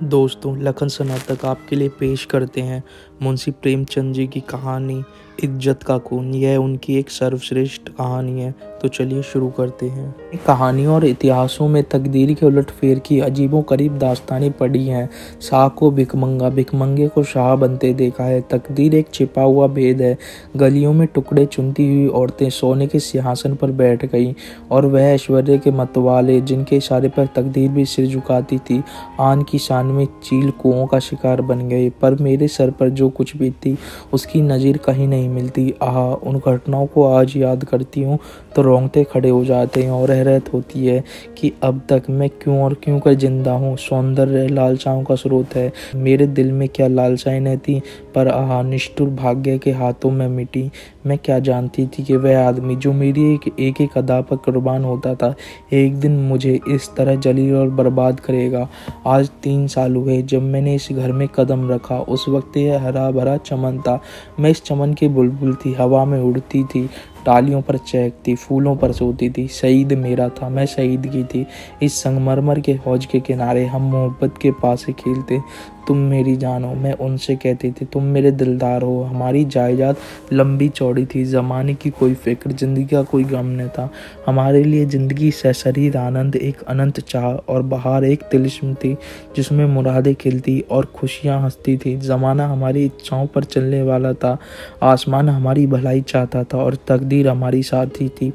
दोस्तों, लखन स्नातक आपके लिए पेश करते हैं मुंशी प्रेमचंद जी की कहानी इज्जत का खून। यह उनकी एक सर्वश्रेष्ठ कहानी है, तो चलिए शुरू करते हैं। कहानियों और इतिहासों में तकदीर के उलटफेर की अजीबोगरीब दास्तानें पड़ी हैं। शाह को भिखमंगा, भिखमंगे को शाह बनते देखा है। तकदीर एक छिपा हुआ भेद है। गलियों में टुकड़े चुनती हुई औरतें सोने के सिंहासन पर बैठ गईं और वह ऐश्वर्य के मतवाले जिनके इशारे पर तकदीर भी सिर झुकाती थी, आन की शान में चील कुओं का शिकार बन गए। पर मेरे सर पर जो कुछ बीती उसकी नज़ीर कहीं नहीं मिलती। आह, उन घटनाओं को आज याद करती हूँ तो रोंगटे खड़े हो जाते हैं और हैरत होती है कि अब तक मैं क्यों कर जिंदा हूँ। सौंदर्य लालसाओं का स्रोत है। मेरे दिल में क्या लालसाएं न थी, पर आह, निष्ठुर भाग्य के हाथों में मिटी। मैं क्या जानती थी कि वह आदमी जो मेरी एक एक अदा पर कुर्बान होता था, एक दिन मुझे इस तरह जलील और बर्बाद करेगा। आज 3 साल हुए जब मैंने इस घर में कदम रखा। उस वक्त यह हरा भरा चमन था। मैं इस चमन की बुलबुल थी, हवा में उड़ती थी, डालियों पर चहकती, फूलों पर सोती थी। शहीद मेरा था, मैं शहीद की थी। इस संगमरमर के हौज के किनारे हम मोहब्बत के पास खेलते। तुम मेरी जान हो, मैं उनसे कहती थी। तुम मेरे दिलदार हो। हमारी जायदाद लंबी चौड़ी थी। ज़माने की कोई फिक्र, जिंदगी का कोई गम न था। हमारे लिए जिंदगी सशरीर आनंद, एक अनंत चाह और बहार एक तिलिस्म थी जिसमें मुरादें खिलती और खुशियाँ हंसती थी। ज़माना हमारी इच्छाओं पर चलने वाला था। आसमान हमारी भलाई चाहता था और तकदीर हमारी साथी थी।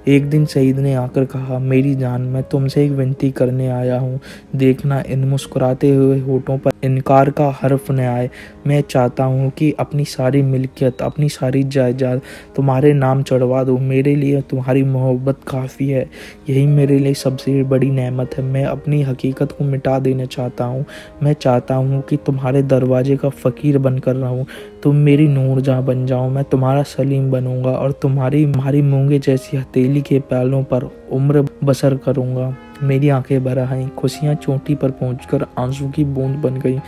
एक दिन शहीद ने आकर कहा, मेरी जान, मैं तुमसे एक विनती करने आया हूँ। देखना इन मुस्कुराते हुए होठों पर इनकार का हर्फ न आए। मैं चाहता हूँ कि अपनी सारी मिल्कियत, अपनी सारी जायदाद तुम्हारे नाम चढ़वा दूँ। मेरे लिए तुम्हारी मोहब्बत काफ़ी है। यही मेरे लिए सबसे बड़ी नेमत है। मैं अपनी हकीकत को मिटा देना चाहता हूँ। मैं चाहता हूँ कि तुम्हारे दरवाजे का फ़कीर बनकर रहूँ। तुम मेरी नूरजहाँ बन जाओ। मैं तुम्हारा सलीम बनूंगा और तुम्हारी मूंगे जैसी हथेली के पैलों पर उम्र बसर करूंगा। मेरी आंखें भर आईं। खुशियां चोटी पर पहुंचकर आंसू की बूंद बन गई।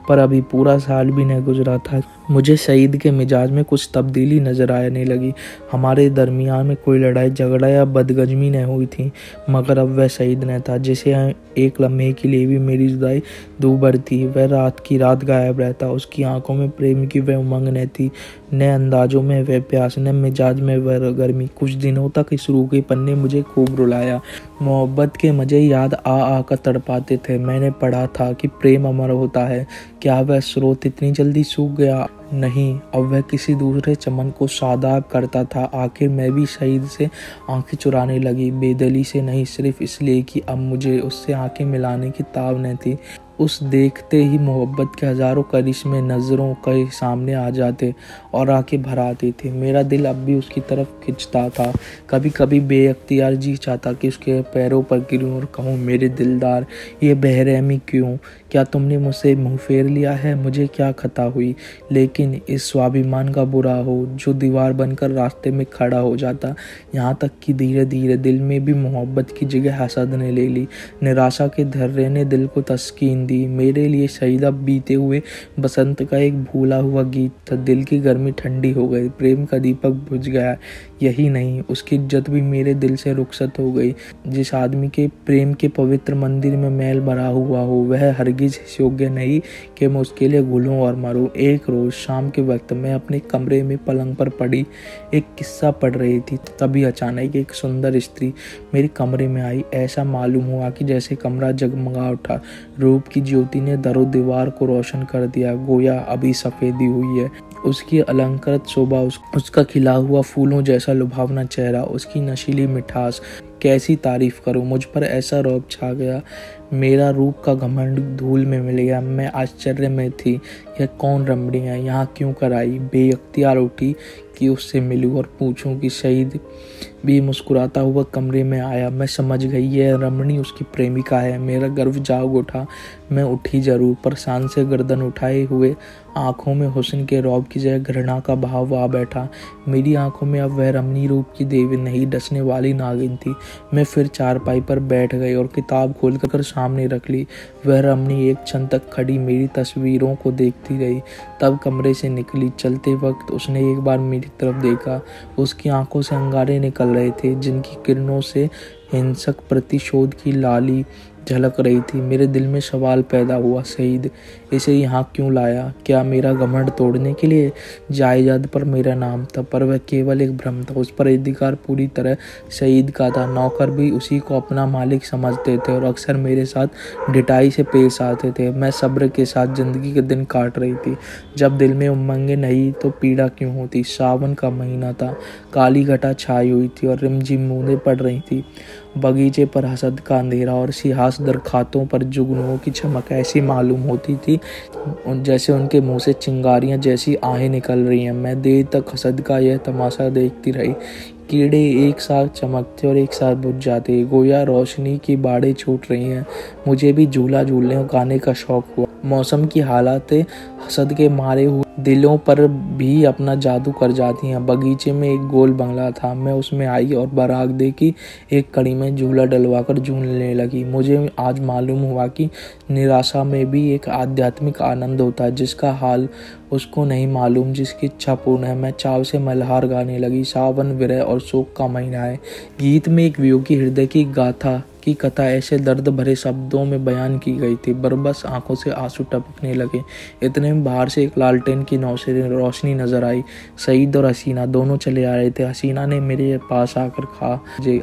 पर अभी पूरा साल भी न गुजरा था, मुझे शहीद के मिजाज में कुछ तब्दीली नजर आने लगी। हमारे दरमियान में कोई लड़ाई झगड़ा या बदगजमी न हुई थी, मगर अब वह शहीद न था जिसे एक लम्हे के लिए भी मेरी जुदाई दूभर थी। वह रात की रात गायब रहता। उसकी आंखों में प्रेम की वह उमंग न थी, न अंदाजों में वह प्यास, न मिजाज में वह गर्मी। कुछ दिनों तक इस रूखेपन ने मुझे खूब रुलाया। मोहब्बत के मजे याद आकर तड़पाते थे। मैंने पढ़ा था कि प्रेम अमर होता है। क्या वह स्रोत इतनी जल्दी सूख गया? नहीं, अब वह किसी दूसरे चमन को शादाब करता था। आखिर मैं भी शहीद से आंखें चुराने लगी, बेदली से नहीं, सिर्फ इसलिए कि अब मुझे उससे आंखें मिलाने की ताब न थी। उस देखते ही मोहब्बत के हजारों करिश्मे नज़रों के सामने आ जाते और आंखें भर आती थी। मेरा दिल अब भी उसकी तरफ खिंचता था। कभी कभी बेअख्तियार जी चाहता कि उसके पैरों पर गिरूं और कहूँ, मेरे दिलदार, ये बेरहमी क्यों? क्या तुमने मुझसे मुंह फेर लिया है? मुझे क्या खता हुई? लेकिन इस स्वाभिमान का बुरा हो जो दीवार बनकर रास्ते में खड़ा हो जाता। यहाँ तक कि धीरे धीरे दिल में भी मोहब्बत की जगह हसद ने ले ली। निराशा के धर्रे ने दिल को तस्कीन दी। मेरे लिए शहीदा बीते हुए बसंत का एक भूला हुआ गीत था। दिल की गर्मी ठंडी हो गई, प्रेम का दीपक बुझ गया। यही नहीं, उसकी इज्जत भी मेरे दिल से रुखसत हो गई। जिस आदमी के प्रेम के पवित्र मंदिर में मैल भरा हुआ हो, वह हरगिज योग्य नहीं कि मैं उसके लिए घुलूं और मरूं। एक रोज शाम के वक्त मैं अपने कमरे में पलंग पर पड़ी एक किस्सा पढ़ रही थी। तभी अचानक एक सुंदर स्त्री मेरे कमरे में आई। ऐसा मालूम हुआ कि जैसे कमरा जगमगा उठा। रूप की ज्योति ने दरो दीवार को रोशन कर दिया, गोया अभी सफेदी हुई है। उसकी अलंकृत शोभा, उसका खिला हुआ फूलों जैसा लुभावना चेहरा, उसकी नशीली मिठास, कैसी तारीफ करूं। मुझ पर ऐसा रौब छा गया, मेरा रूप का घमंड धूल में मिल गया। मैं आश्चर्य में थी। यह कौन रमणी है? यहाँ क्यों कर आई? बेअख्तियार उठी कि उससे मिलूं और पूछूं कि शहीद भी मुस्कुराता हुआ कमरे में आया। मैं समझ गई यह रमणी उसकी प्रेमिका है। मेरा गर्व जाग उठा। मैं उठी जरूर, पर शान से गर्दन उठाए हुए आंखों में हुस्न के रौब की जगह घृणा का भाव आ बैठा। मेरी आंखों में अब वह रमणी रूप की देवी नहीं, डसने वाली नागिन थी। मैं फिर चारपाई पर बैठ गई और किताब खोलकर सामने रख ली। वह रमणी एक क्षण तक खड़ी मेरी तस्वीरों को देखती रही, तब कमरे से निकली। चलते वक्त उसने एक बार मेरी तरफ देखा। उसकी आंखों से अंगारे निकल रहे थे, जिनकी किरणों से हिंसक प्रतिशोध की लाली झलक रही थी। मेरे दिल में सवाल पैदा हुआ, सईद इसे यहाँ क्यों लाया? क्या मेरा घमंड तोड़ने के लिए? जायदाद पर मेरा नाम था, पर वह केवल एक भ्रम था। उस पर अधिकार पूरी तरह सईद का था। नौकर भी उसी को अपना मालिक समझते थे और अक्सर मेरे साथ ढिठाई से पेश आते थे। मैं सब्र के साथ जिंदगी के दिन काट रही थी। जब दिल में उमंगें नहीं तो पीड़ा क्यों होती? सावन का महीना था, काली घटा छाई हुई थी और रिमझिम बूंदें पड़ रही थी। बगीचे पर हसद का अंधेरा और सिंहास दरखातों पर जुगनुओं की चमक ऐसी मालूम होती थी जैसे उनके मुंह से चिंगारियां जैसी आहें निकल रही हैं। मैं देर तक हसद का यह तमाशा देखती रही। कीड़े एक साथ चमकते और एक साथ बुझ जाते, गोया रोशनी की बाड़ें छूट रही हैं। मुझे भी झूला झूलने और गाने का शौक हुआ। मौसम की हालातें हसद के मारे हुए दिलों पर भी अपना जादू कर जाती हैं। बगीचे में एक गोल बंगला था। मैं उसमें आई और बारात दे की एक कड़ी में झूला डलवाकर झूलने लगी। मुझे आज मालूम हुआ कि निराशा में भी एक आध्यात्मिक आनंद होता है जिसका हाल उसको नहीं मालूम, जिसकी इच्छा पूर्ण है। मैं चाव से मल्हार गाने लगी। सावन विरह और शोक का महीना है। गीत में एक वियोगी हृदय की गाथा की कथा ऐसे दर्द भरे शब्दों में बयान की गई थी। बरबस आंखों से आंसू टपकने लगे। इतने में बाहर से एक लालटेन की नौ से रोशनी नजर आई। सईद और हसीना दोनों चले आ रहे थे। हसीना ने मेरे पास आकर कहा,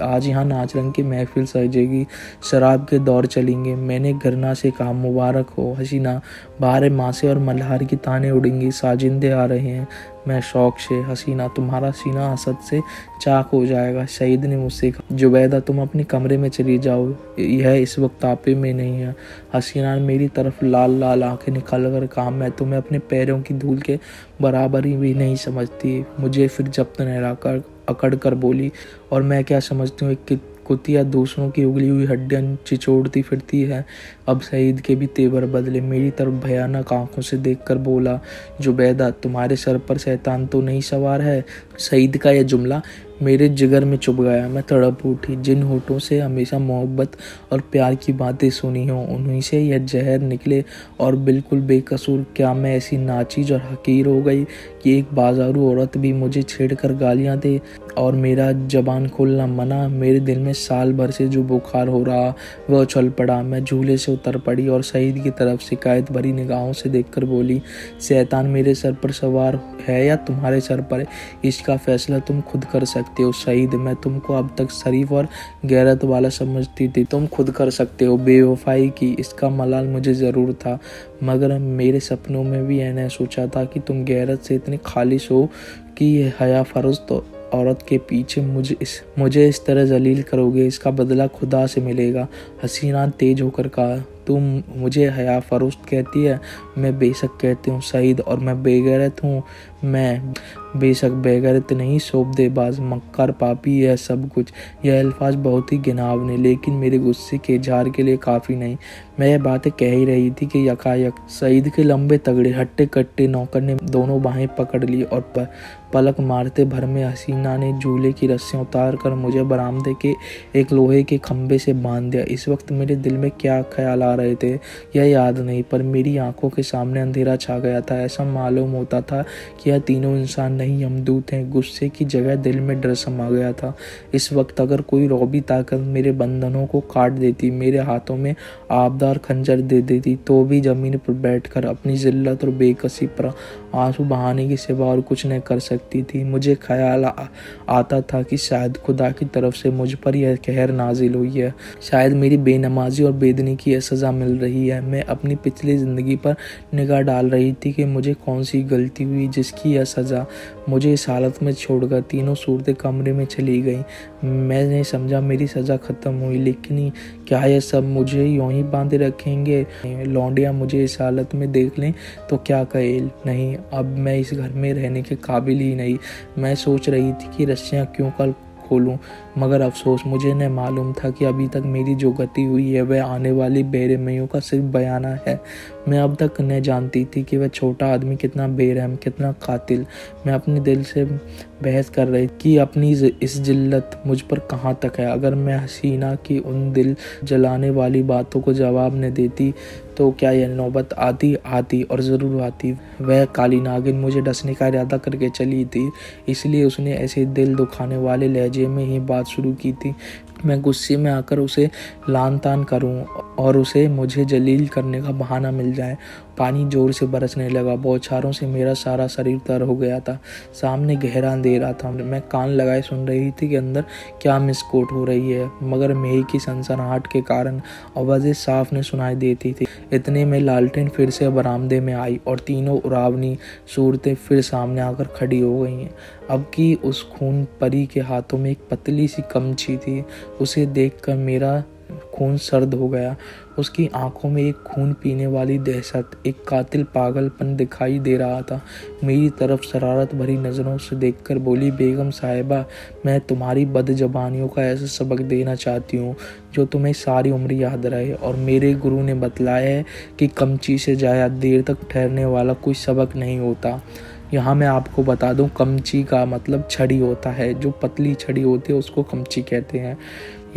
आज यहाँ नाच रंग की महफिल सजेगी, शराब के दौर चलेंगे। मैंने घरना से कहा, मुबारक हो हसीना, बाहर मासे और मल्हार की ताने उड़ेंगी, साजिंदे आ रहे हैं। मैं शौक से, हसीना तुम्हारा सीना हसद से चाक हो जाएगा। सईद ने मुझसे कहा, जुबैदा तुम अपने कमरे में चली जाओ, यह इस वक्त आपे में नहीं है। हसीना ने मेरी तरफ लाल लाल आंखें निकाल कर कहा, मैं तुम्हें अपने पैरों की धूल के बराबर ही भी नहीं समझती। मुझे फिर जब्त नहलाकर अकड़ कर बोली, और मैं क्या समझती हूँ, एक कुतिया दूसरों की उगली हुई हड्डियां चिचोड़ती फिरती है। अब सईद के भी तेवर बदले। मेरी तरफ भयानक आंखों से देखकर बोला, जुबैदा तुम्हारे सर पर शैतान तो नहीं सवार है? सईद का यह जुमला मेरे जिगर में चुभ गया। मैं तड़प उठी। जिन होठों से हमेशा मोहब्बत और प्यार की बातें सुनी हों उन्हीं से यह जहर निकले और बिल्कुल बेकसूर। क्या मैं ऐसी नाचीज और हकीर हो गई कि एक बाजारू औरत भी मुझे छेड़कर गालियां दे और मेरा जबान खोलना मना? मेरे दिल में साल भर से जो बुखार हो रहा वह उछल पड़ा। मैं झूले से उतर पड़ी और सईद की तरफ शिकायत भरी निगाहों से देखकर बोली, शैतान मेरे सर पर सवार है या तुम्हारे सर पर, इसका फैसला तुम खुद कर सकते हो। सईद, मैं तुमको अब तक शरीफ और गैरत वाला समझती थी, तुम खुद कर सकते हो। बेवफाई की इसका मलाल मुझे ज़रूर था, मगर मेरे सपनों में भी मैंने सोचा था कि तुम गैरत से इतने खालिश हो कि हया फरोस्त औरत के पीछे मुझे इस तरह जलील करोगे। इसका बदला खुदा से मिलेगा। हसीना तेज होकर कहा, तुम मुझे हया फरोस्त कहती है? मैं बेशक कहती हूँ सईद, और मैं बेगैरत हूँ? मैं बेशक बेगैरत नहीं, शोबदेबाज, मक्कार, पापी, यह सब कुछ। यह अल्फाज बहुत ही घिनौने लेकिन मेरे गुस्से के इजहार के लिए काफ़ी नहीं। मैं यह बातें कह ही रही थी कि यकायक सईद के लंबे तगड़े हट्टे कट्टे नौकर ने दोनों बाहें पकड़ ली और पलक मारते भर में हसीना ने झूले की रस्सियां उतार कर मुझे बरामदे के एक लोहे के खंभे से बांध दिया। इस वक्त मेरे दिल में क्या ख्याल आ रहे थे यह याद नहीं, पर मेरी आंखों के सामने अंधेरा छा गया था। ऐसा मालूम होता था कि यह तीनों इंसान नहीं, यमदूत हैं। गुस्से की जगह दिल में डर समा गया था। इस वक्त अगर कोई रौबी ताकत मेरे बंधनों को काट देती, मेरे हाथों में आबदार खंजर दे देती, तो भी जमीन पर बैठकर अपनी जिल्लत और बेकसी पर आंसू बहाने के सिवा और कुछ नहीं कर सकती थी। मुझे ख्याल आता था कि शायद खुदा की तरफ से मुझ पर यह कहर नाजिल हुई है, शायद मेरी बेनमाजी और बेदनी की यह सज़ा मिल रही है। मैं अपनी पिछली ज़िंदगी पर निगाह डाल रही थी कि मुझे कौन सी गलती हुई जिसकी यह सज़ा मुझे इस हालत में छोड़कर तीनों सूरतें कमरे में चली गई। मैंने समझा मेरी सज़ा ख़त्म हुई, लेकिन क्या यह सब मुझे यूं ही बांधे रखेंगे? लौंडिया मुझे इस हालत में देख लें तो क्या कहे? नहीं, अब मैं इस घर में रहने के काबिल ही नहीं। मैं सोच रही थी कि रस्सियाँ क्यों कल खोलूं, मगर अफसोस मुझे न मालूम था कि अभी तक मेरी जो गति हुई है वह आने वाली बेरहमियों का सिर्फ बयाना है। मैं अब तक न जानती थी कि वह छोटा आदमी कितना बेरहम, कितना कातिल। मैं अपने दिल से बहस कर रही कि अपनी इस जिल्लत मुझ पर कहाँ तक है। अगर मैं हसीना की उन दिल जलाने वाली बातों को जवाब न देती तो क्या यह नौबत आती और ज़रूर आती। वह काली नागिन मुझे डसने का इरादा करके चली थी, इसलिए उसने ऐसे दिल दुखाने वाले लहजे में ही बात शुरू की थी। मैं गुस्से में आकर उसे लान तान करूं और उसे मुझे जलील करने का बहाना मिल जाए। पानी जोर से बरसने लगा, बौछारों से मेरा सारा शरीर तर हो गया था। सामने गहरा अंधेरा था। मैं कान लगाए सुन रही थी कि अंदर क्या मिसकोट हो रही है, मगर मेघ की सनसनाहट के कारण आवाज़ें साफ ने सुनाई देती थी। इतने में लालटेन फिर से बरामदे में आई और तीनों उरावनी सूरतें फिर सामने आकर खड़ी हो गई हैं। अब की उस खून परी के हाथों में एक पतली सी कमची थी। उसे देखकर मेरा खून सर्द हो गया। उसकी आंखों में एक खून पीने वाली दहशत, एक कातिल पागलपन दिखाई दे रहा था। मेरी तरफ शरारत भरी नज़रों से देखकर बोली, बेगम साहिबा, मैं तुम्हारी बदजबानियों का ऐसा सबक देना चाहती हूँ जो तुम्हें सारी उम्र याद रहे। और मेरे गुरु ने बतलाया है कि कमची से ज़्यादा देर तक ठहरने वाला कोई सबक नहीं होता। यहाँ मैं आपको बता दूँ, कमची का मतलब छड़ी होता है। जो पतली छड़ी होती है उसको कमची कहते हैं।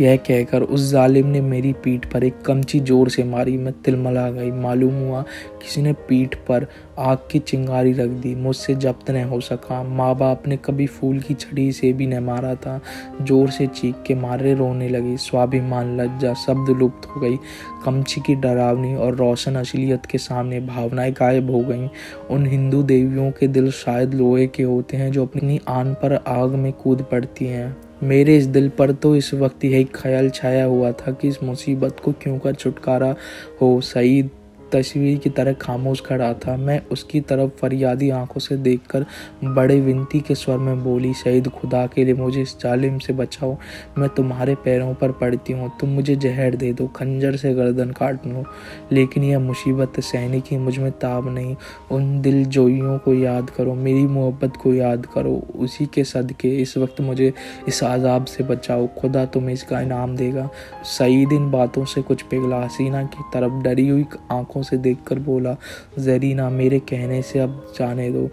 यह कहकर उस जालिम ने मेरी पीठ पर एक कमची जोर से मारी। मैं तिलमिला गई। मालूम हुआ किसी ने पीठ पर आग की चिंगारी रख दी। मुझसे जब्त न हो सका। माँ बाप ने कभी फूल की छड़ी से भी न मारा था। जोर से चीख के मारे रोने लगी। स्वाभिमान, लज्जा शब्द लुप्त हो गई। कमची की डरावनी और रोशन असलियत के सामने भावनाएं गायब हो गईं। उन हिंदू देवियों के दिल शायद लोहे के होते हैं जो अपनी आन पर आग में कूद पड़ती हैं। मेरे इस दिल पर तो इस वक्त यही ख्याल छाया हुआ था कि इस मुसीबत को क्यों कर छुटकारा हो। सईद तस्वीर की तरह खामोश खड़ा था। मैं उसकी तरफ फरियादी आंखों से देखकर बड़े विनती के स्वर में बोली, सईद, खुदा के लिए मुझे इस जालिम से बचाओ। मैं तुम्हारे पैरों पर पड़ती हूँ। तुम मुझे जहर दे दो, खंजर से गर्दन काट लो, लेकिन यह मुसीबत सहने की मुझ में ताब नहीं। उन दिल जोइयों को याद करो, मेरी मोहब्बत को याद करो। उसी के सदके इस वक्त मुझे इस आज़ाब से बचाओ। खुदा तुम्हें इसका इनाम देगा। सईद इन बातों से कुछ पिघला। हसीना की तरफ डरी हुई आंखों से देखकर बोला, जरीना, मेरे कहने से अब जाने दो।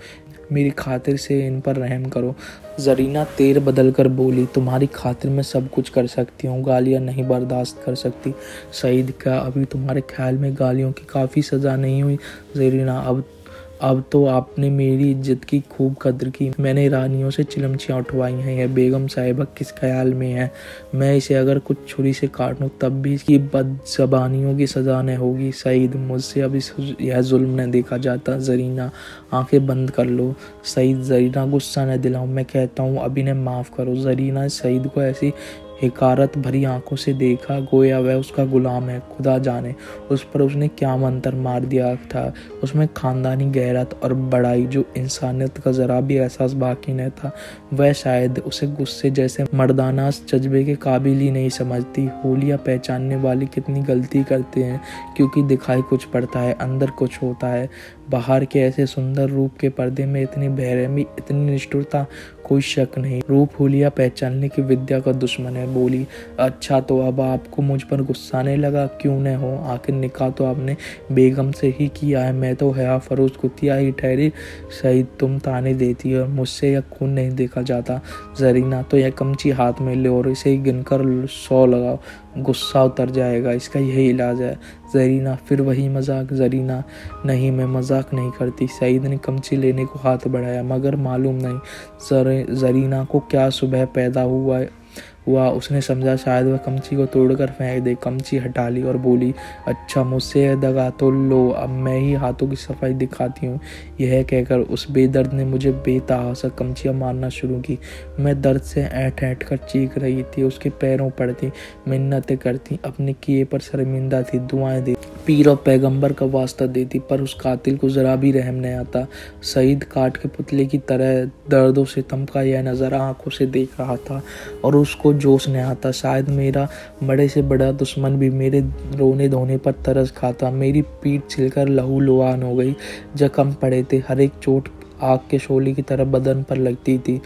मेरी खातिर से इन पर रहम करो। जरीना तेर बदल कर बोली, तुम्हारी खातिर मैं सब कुछ कर सकती हूँ, गालियाँ नहीं बर्दाश्त कर सकती। सईद, क्या अभी तुम्हारे ख्याल में गालियों की काफ़ी सज़ा नहीं हुई? जरीना, अब तो आपने मेरी इज्जत की खूब कदर की। मैंने रानियों से चिलमचियाँ उठवाई हैं। यह बेगम साहिबा किस ख्याल में है? मैं इसे अगर कुछ छुरी से काट लूँ तब भी इसकी बदज़बानियों की सज़ा न होगी। सईद, मुझसे अब यह जुल्म न देखा जाता। जरीना, आंखें बंद कर लो। सईद, जरीना, गुस्सा न दिलाऊं। मैं कहता हूँ अब इन्हें माफ़ करो। जरीना सईद को ऐसी हिकारत भरी आंखों से देखा गोया वह उसका गुलाम है। खुदा जाने उस पर उसने क्या मंतर मार दिया था। उसमें खानदानी गैरत और बड़ाई, जो इंसानियत का ज़रा भी एहसास बाकी न था। वह शायद उसे गुस्से जैसे मर्दाना जज्बे के काबिल ही नहीं समझती। होलिया पहचानने वाले कितनी गलती करते हैं, क्योंकि दिखाई कुछ पड़ता है, अंदर कुछ होता है। बाहर के ऐसे सुंदर रूप के पर्दे में इतनी बेरहमी, इतनी निष्ठुरता, कोई शक नहीं। रूप होलिया पहचानने की विद्या का दुश्मन है। बोली, अच्छा तो अब आपको मुझ पर गुस्सा नहीं लगा? क्यों न हो, आखिर निकाह तो आपने बेगम से ही किया है। मैं तो हया फरोज कुतिया ही ठहरी। सईद, तुम ताने देती हो, मुझसे यह खून नहीं देखा जाता। जरीना, तो यह कमची हाथ में ले और इसे गिनकर 100 लगाओ, गुस्सा उतर जाएगा। इसका यही इलाज है। जरीना, फिर वही मजाक? जरीना, नहीं, मैं मजाक नहीं करती। सईद ने कमची लेने को हाथ बढ़ाया, मगर मालूम नहीं जरीना को क्या सुबह पैदा हुआ। उसने समझा शायद वह कमची को तोड़कर फेंक दे। कमची हटा ली और बोली, अच्छा, मुझसे यह दगा तो लो, अब मैं ही हाथों की सफाई दिखाती हूँ। यह कहकर उस बेदर्द ने मुझे बेतहाशा कमचियाँ मारना शुरू की। मैं दर्द से ऐंठ ऐंठ कर चीख रही थी। उसके पैरों पड़ती, मिन्नतें करती, अपने किए पर शर्मिंदा थी, दुआएं देती, पीर और पैगंबर का वास्ता देती, पर उस कातिल को जरा भी रहम नहीं आता। सईद काट के पुतले की तरह दर्दों से तमका यह नज़ारा आंखों से देख रहा था और उसको जोश नहीं आता। शायद मेरा बड़े से बड़ा दुश्मन भी मेरे रोने धोने पर तरस खाता। मेरी पीठ छिलकर लहू लुहान हो गई। जख्म पड़े थे, हर एक चोट आग के शोले की तरह बदन पर लगती थी।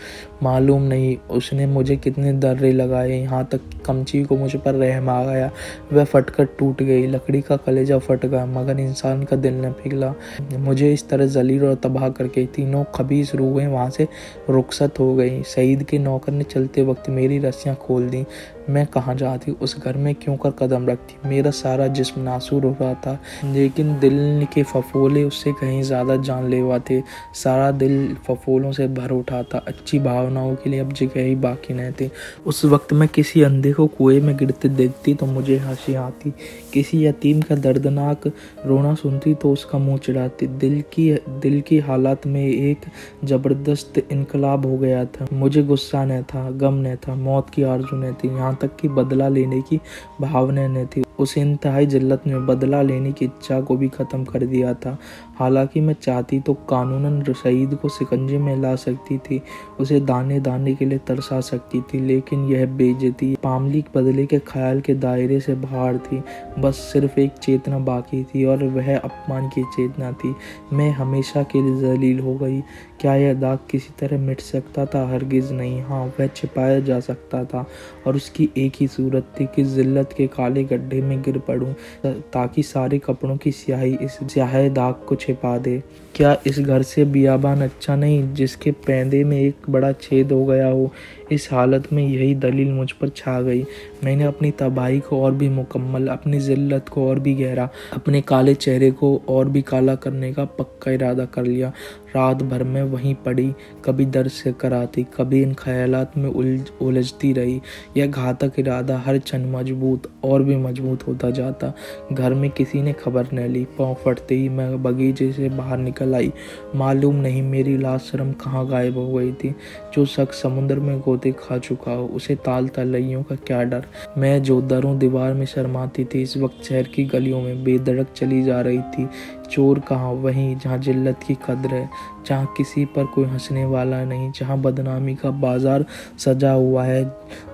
मालूम नहीं उसने मुझे कितने दर्रे लगाए, यहाँ तक कमची को मुझ पर रहम आ गया। वह फटकर टूट गई। लकड़ी का कलेजा फट गया, मगर इंसान का दिल न पिघला। मुझे इस तरह जलील और तबाह करके तीनों खबीस रूहें वहाँ से रुखसत हो गई। सईद के नौकर ने चलते वक्त मेरी रस्सियाँ खोल दी। मैं कहाँ जाती, उस घर में क्यों कर कदम रखती? मेरा सारा जिस्म नासूर हो रहा था, लेकिन दिल के फफोले उससे कहीं ज़्यादा जानलेवा थे। सारा दिल फफोलों से भर उठा था। अच्छी भावना भावनाओं के लिए अब जगह ही बाकी न थी। उस वक्त मैं किसी अंधे को कुएं में गिरते देखती तो मुझे हंसी आती, किसी यतीम का दर्दनाक रोना सुनती तो उसका मुंह चिढ़ाती। दिल की हालत में एक जबरदस्त इनकलाब हो गया था। मुझे गुस्सा न था, गम न था, मौत की आरज़ू न थी, यहाँ तक कि बदला लेने की भावना न थी। उस इंतहाई जिल्लत में बदला लेने की इच्छा को भी ख़त्म कर दिया था। हालांकि मैं चाहती तो कानूनन सईद को शिकंजे में ला सकती थी, उसे दाने दाने के लिए तरसा सकती थी, लेकिन यह बेइज्जती मामूली बदले के ख्याल के दायरे से बाहर थी। बस सिर्फ एक चेतना बाकी थी और वह अपमान की चेतना थी। मैं हमेशा के लिए जलील हो गई। क्या यह दाग किसी तरह मिट सकता था? हरगिज़ नहीं। हाँ, वह छिपाया जा सकता था और उसकी एक ही सूरत थी कि जिल्लत के काले गड्ढे में गिर पड़ूं ताकि सारे कपड़ों की स्याही इस स्याहे दाग को छिपा दे। क्या इस घर से बियाबान अच्छा नहीं जिसके पैंदे में एक बड़ा छेद हो गया हो? इस हालत में यही दलील मुझ पर छा गई। मैंने अपनी तबाही को और भी मुकम्मल, अपनी जिल्लत को और भी गहरा, अपने काले चेहरे को और भी काला करने का पक्का इरादा कर लिया। रात भर में वहीं पड़ी, कभी दर्द से कराती, कभी इन ख्यालात में उलझती रही। यह घातक इरादा हर क्षण मजबूत और भी मजबूत होता जाता। घर में किसी ने खबर न ली। पाँव फटते ही मैं बगीचे से बाहर निकल आई। मालूम नहीं मेरी लाश शर्म कहाँ गायब हो गई थी। जो शख्स समुद्र में गोते खा चुका हो उसे ताल तलैयों का क्या डर। मैं जो दरों दीवार में शर्माती थी इस वक्त शहर की गलियों में बेधड़क चली जा रही थी। चोर कहाँ? वहीं जहाँ जिल्लत की कद्र है, जहाँ किसी पर कोई हंसने वाला नहीं, जहाँ बदनामी का बाजार सजा हुआ है,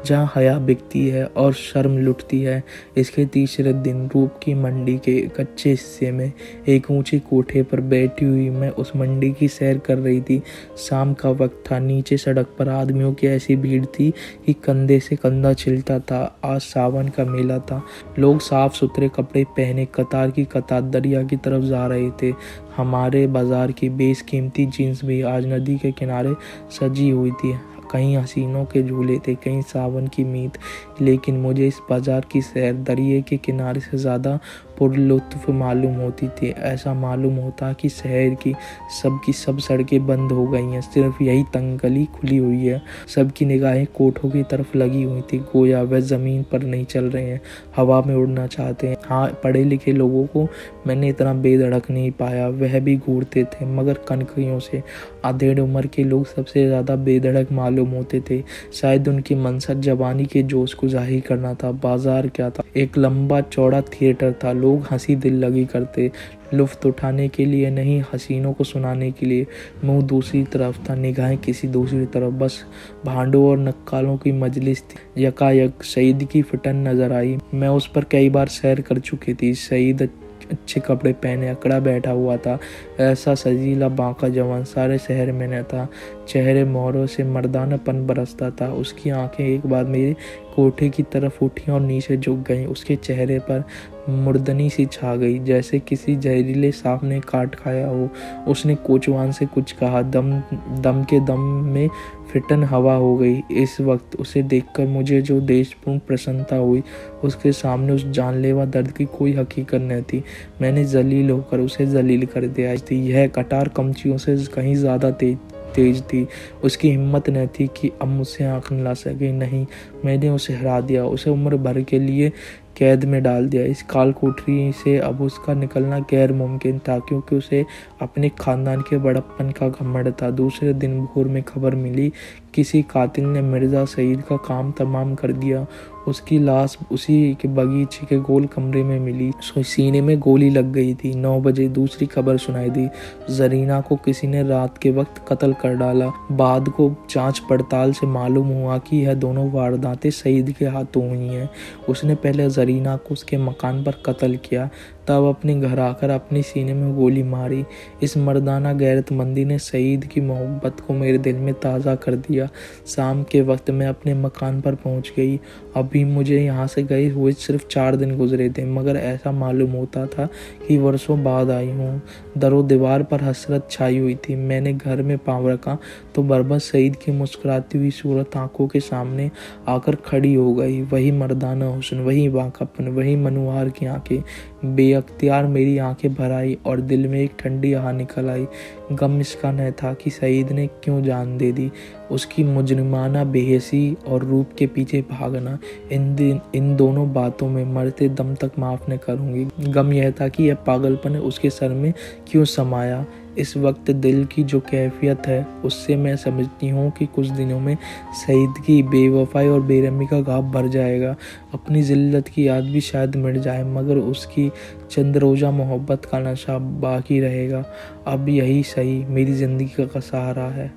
जहाँ हया बिकती है और शर्म लुटती है। इसके तीसरे दिन रूप की मंडी के एक अच्छे हिस्से में एक ऊंचे कोठे पर बैठी हुई मैं उस मंडी की सैर कर रही थी। शाम का वक्त था। नीचे सड़क पर आदमियों की ऐसी भीड़ थी कि कंधे से कंधा छिलता था। आज सावन का मेला था। लोग साफ सुथरे कपड़े पहने कतार की कतार दरिया की तरफ जा रहे थे। हमारे बाजार की बेशकीमती जीन्स भी आज नदी के किनारे सजी हुई थी। कहीं हसीनों के झूले थे, कहीं सावन की मीत, लेकिन मुझे इस बाजार की सैर दरिया के किनारे से ज़्यादा पुरलुत्फ मालूम होती थी। ऐसा मालूम होता कि शहर की सब सड़कें बंद हो गई हैं, सिर्फ यही तंग गली खुली हुई है। सबकी निगाहें कोठों की तरफ लगी हुई थी, गोया वह ज़मीन पर नहीं चल रहे हैं, हवा में उड़ना चाहते हैं। हाँ, पढ़े लिखे लोगों को मैंने इतना बेधड़क नहीं पाया। वह भी घूरते थे, मगर कनखियों से। अधेड़ उम्र के लोग सबसे ज़्यादा बेधड़क मालूम होते थे। शायद उनकी मनसद जवानी के जोश को जाहिर करना था। बाजार क्या था? एक लंबा चौड़ा थिएटर था। लोग हंसी दिल लगी करते, लुफ्त उठाने के लिए नहीं, हसीनों को सुनाने के लिए। मुंह दूसरी तरफ था, निगाहें किसी दूसरी तरफ। बस भांडों और नक्कालों की मजलिस थी। यकायक सईद की फिटन नजर आई। मैं उस पर कई बार सैर कर चुकी थी। सईद अच्छे कपड़े पहने अकड़ा बैठा हुआ था। ऐसा सजीला बांका जवान सारे शहर में न था। चेहरे मोहरों से मर्दानापन बरसता था। उसकी आंखें एक बार मेरे कोठे की तरफ उठी और नीचे झुक गईं। उसके चेहरे पर मुर्दनी सी छा गई, जैसे किसी जहरीले सांप ने काट खाया हो। उसने कोचवान से कुछ कहा। दम के दम में फिटन हवा हो गई। इस वक्त उसे देखकर मुझे जो देशपूर्ण प्रसन्नता हुई, उसके सामने उस जानलेवा दर्द की कोई हकीकत न थी। मैंने जलील होकर उसे जलील कर दिया थी। यह कटार कमचियों से कहीं ज़्यादा तेज थी। उसकी हिम्मत न थी कि अब मुझसे आंख न ला सके। नहीं, मैंने उसे हरा दिया, उसे उम्र भर के लिए कैद में डाल दिया। इस काल कोठरी से अब उसका निकलना गैर मुमकिन था, क्योंकि उसे अपने खानदान के बड़प्पन का घमंड था। दूसरे दिन भोर में खबर मिली, किसी कातिल ने मिर्ज़ा सईद का काम तमाम कर दिया। उसकी लाश उसी के बगीचे के गोल कमरे में मिली। सीने में गोली लग गई थी। 9 बजे दूसरी खबर सुनाई दी, जरीना को किसी ने रात के वक्त कत्ल कर डाला। बाद को जांच पड़ताल से मालूम हुआ कि यह दोनों वारदातें सईद के हाथों हुई हैं। उसने पहले जरीना को उसके मकान पर कत्ल किया, तब अपने घर आकर अपने सीने में गोली मारी। इस मर्दाना गैरतमंदी ने सईद की मोहब्बत को मेरे दिल में ताज़ा कर दिया। शाम के वक्त मैं अपने मकान पर पहुंच गई। अभी मुझे यहाँ से गए हुए सिर्फ 4 दिन गुजरे थे, मगर ऐसा मालूम होता था कि वर्षों बाद आई हूँ। दरो दीवार पर हसरत छाई हुई थी। मैंने घर में पाँव रखा तो बरबस सईद की मुस्कुराती हुई सूरत आंखों के सामने आकर खड़ी हो गई। वही मर्दाना हुस्न, वही बांकापन, वही मनुहार की आंखें। बेअख्तियार मेरी आंखें भर आई और दिल में एक ठंडी आह निकल आई। गम इसका न था कि सईद ने क्यों जान दे दी, उसकी मुजरिमाना बेहसी और रूप के पीछे भागना, इन दोनों बातों में मरते दम तक माफ़ न करूँगी। गम यह था कि यह पागलपन उसके सर में क्यों समाया। इस वक्त दिल की जो कैफियत है उससे मैं समझती हूँ कि कुछ दिनों में सईद की बेवफाई और बेरहमी का घाव भर जाएगा। अपनी जिल्लत की याद भी शायद मिट जाए, मगर उसकी चंद रोज़ा मोहब्बत का नशा बाकी रहेगा। अब यही सही मेरी ज़िंदगी का सहारा है।